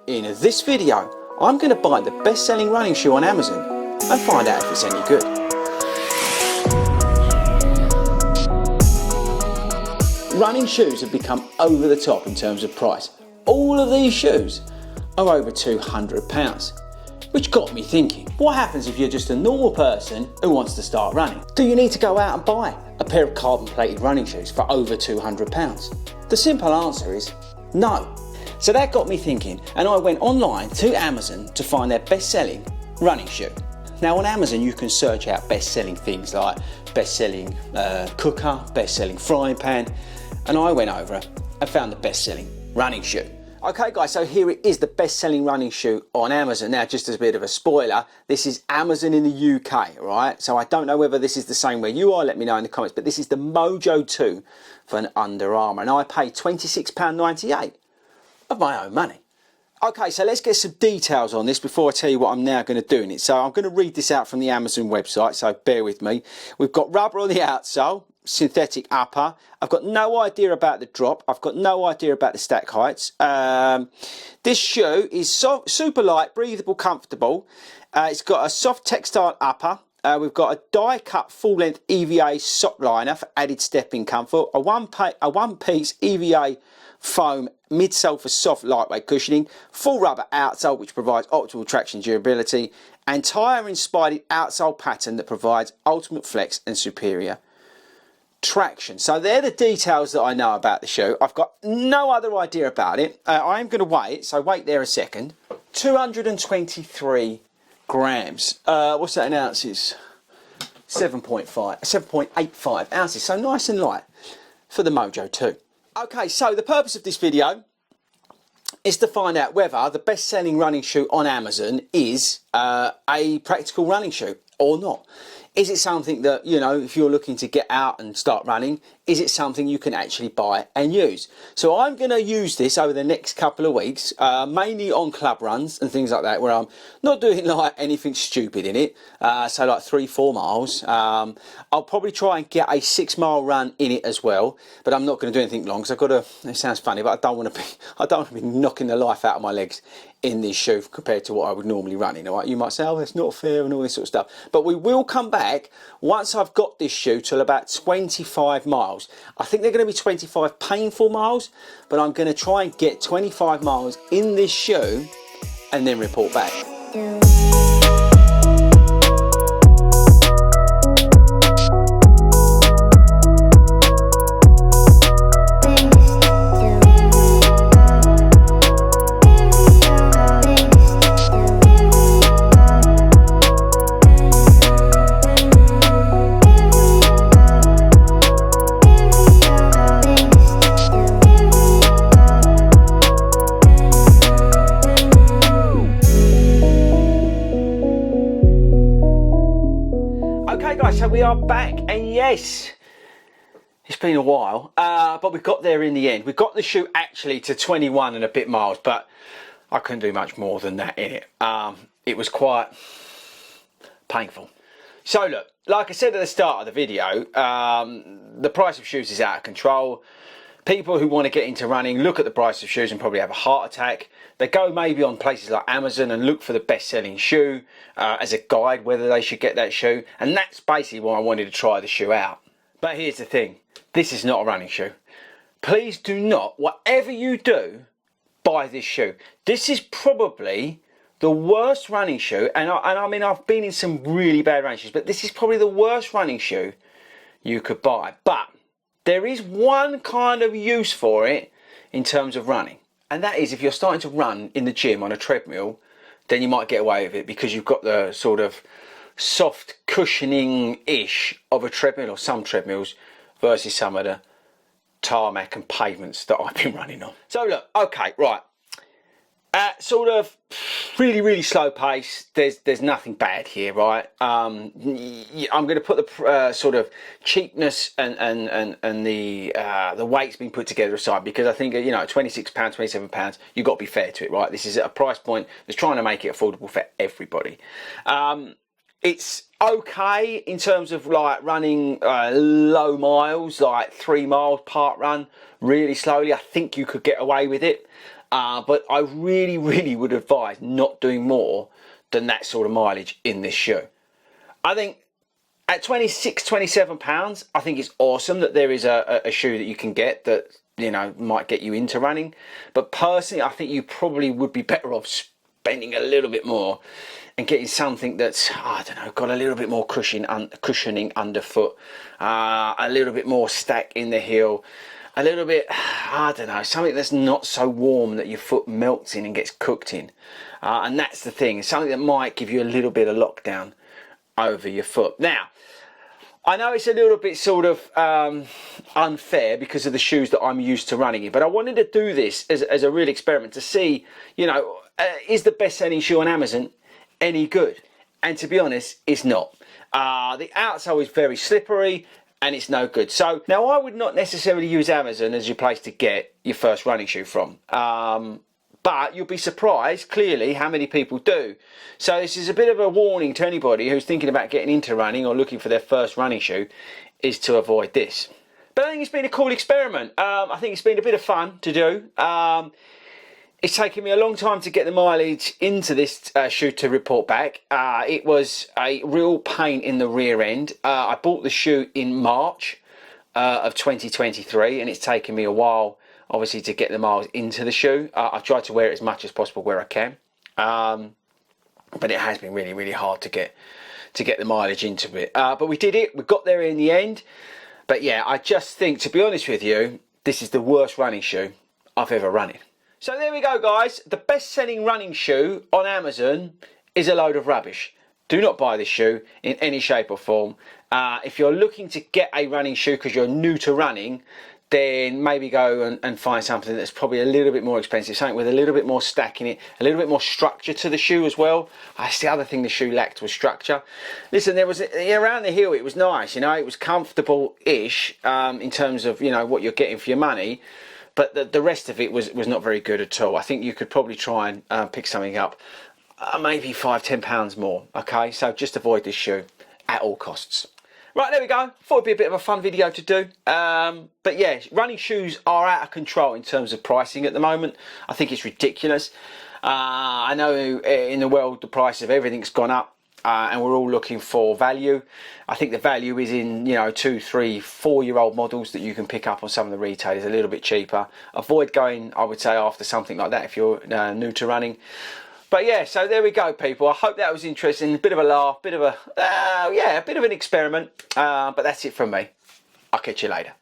in this video, I'm going to buy the best-selling running shoe on Amazon and find out if it's any good. Running shoes have become over the top in terms of price. All of these shoes are over £200, which got me thinking, what happens if you're just a normal person who wants to start running? Do you need to go out and buy a pair of carbon-plated running shoes for over £200? The simple answer is no. So that got me thinking, and I went online to Amazon to find their best-selling running shoe. Now on Amazon you can search out best-selling things like best-selling cooker, best-selling frying pan, and I went over and found the best-selling running shoe. Okay guys, so here it is, the best-selling running shoe on Amazon. Now just as a bit of a spoiler, this is Amazon in the UK, right? So I don't know whether this is the same where you are, let me know in the comments, but this is the Mojo 2 for an Under Armour, and I paid £26.98 of my own money. Okay, so let's get some details on this before I tell you what I'm now going to do in it. So I'm going to read this out from the Amazon website, so bear with me. We've got rubber on the outsole, synthetic upper. I've got no idea about the drop. I've got no idea about the stack heights. This shoe is super light, breathable, comfortable. It's got a soft textile upper. We've got a die-cut full-length EVA sock liner for added stepping comfort. A one-piece EVA foam midsole for soft lightweight cushioning, full rubber outsole which provides optimal traction durability, and tyre inspired outsole pattern that provides ultimate flex and superior traction. So they're the details that I know about the shoe. I've got no other idea about it. I am going to weigh it, so wait there a second. 223 grams. What's that in ounces? 7.85 ounces, so nice and light for the Mojo 2. Okay, so the purpose of this video is to find out whether the best-selling running shoe on Amazon is a practical running shoe or not. Is it something that, you know, if you're looking to get out and start running, is it something you can actually buy and use? So I'm going to use this over the next couple of weeks, mainly on club runs and things like that, where I'm not doing like anything stupid in it, so like 3-4 miles. I'll probably try and get a 6-mile run in it as well, but I'm not going to do anything long because I've got to, it sounds funny, but I don't want to be knocking the life out of my legs in this shoe compared to what I would normally run in. All right, you might say, oh, that's not fair and all this sort of stuff, but we will come back once I've got this shoe till about 25 miles. I think they're going to be 25 painful miles, but I'm going to try and get 25 miles in this shoe and then report back. So we are back, and yes, it's been a while, but we got there in the end. We got the shoe actually to 21 and a bit miles, but I couldn't do much more than that in it. It was quite painful. So look, like I said at the start of the video, the price of shoes is out of control. People who want to get into running look at the price of shoes and probably have a heart attack. They go maybe on places like Amazon and look for the best-selling shoe as a guide whether they should get that shoe. And that's basically why I wanted to try the shoe out. But here's the thing. This is not a running shoe. Please do not, whatever you do, buy this shoe. This is probably the worst running shoe. And I mean, I've been in some really bad running shoes, but this is probably the worst running shoe you could buy. But there is one kind of use for it in terms of running, and that is if you're starting to run in the gym on a treadmill, then you might get away with it because you've got the sort of soft cushioning-ish of a treadmill, or some treadmills, versus some of the tarmac and pavements that I've been running on. So look, okay, right. Sort of really slow pace. There's nothing bad here, right? I'm going to put the sort of cheapness and the weight's been put together aside, because I think, you know, £26, £27, you've got to be fair to it, right? This is at a price point that's trying to make it affordable for everybody. It's okay in terms of like running low miles, like 3 miles park run really slowly. I think you could get away with it. but I really would advise not doing more than that sort of mileage in this shoe. I think at 26, 27 pounds, I think it's awesome that there is a shoe that you can get that, you know, might get you into running. But personally, I think you probably would be better off spending a little bit more and getting something that's, I don't know, got a little bit more cushioning underfoot, a little bit more stack in the heel, a little bit, I don't know, something that's not so warm that your foot melts in and gets cooked in. And that's the thing, something that might give you a little bit of lockdown over your foot. Now, I know it's a little bit sort of unfair because of the shoes that I'm used to running in, but I wanted to do this as a real experiment to see, you know, is the best-selling shoe on Amazon any good? And to be honest, it's not. The outsole is very slippery and it's no good. So now I would not necessarily use Amazon as your place to get your first running shoe from. But you'll be surprised, clearly, how many people do. So this is a bit of a warning to anybody who's thinking about getting into running or looking for their first running shoe, is to avoid this. But I think it's been a cool experiment. I think it's been a bit of fun to do. It's taken me a long time to get the mileage into this shoe to report back. It was a real pain in the rear end. I bought the shoe in March of 2023, and it's taken me a while, obviously, to get the miles into the shoe. I've tried to wear it as much as possible where I can, but it has been really hard to get the mileage into it. But we did it. We got there in the end. But yeah, I just think, to be honest with you, this is the worst running shoe I've ever run in. So there we go, guys. The best-selling running shoe on Amazon is a load of rubbish. Do not buy this shoe in any shape or form. If you're looking to get a running shoe because you're new to running, then maybe go and find something that's probably a little bit more expensive, something with a little bit more stack in it, a little bit more structure to the shoe as well. That's the other thing the shoe lacked, was structure. Listen, there was, around the heel, it was nice, you know, it was comfortable-ish in terms of, you know, what you're getting for your money, but the rest of it was not very good at all. I think you could probably try and pick something up, maybe £5–10 more, okay? So just avoid this shoe at all costs. Right, there we go. Thought it'd be a bit of a fun video to do. But yeah, running shoes are out of control in terms of pricing at the moment. I think it's ridiculous. I know in the world the price of everything's gone up, and we're all looking for value. I think the value is in, you know, 2, 3, 4-year-old models that you can pick up on some of the retailers a little bit cheaper. Avoid going, I would say, after something like that if you're new to running. But yeah, so there we go, people. I hope that was interesting. A bit of a laugh, bit of a, yeah, a bit of an experiment. But that's it from me. I'll catch you later.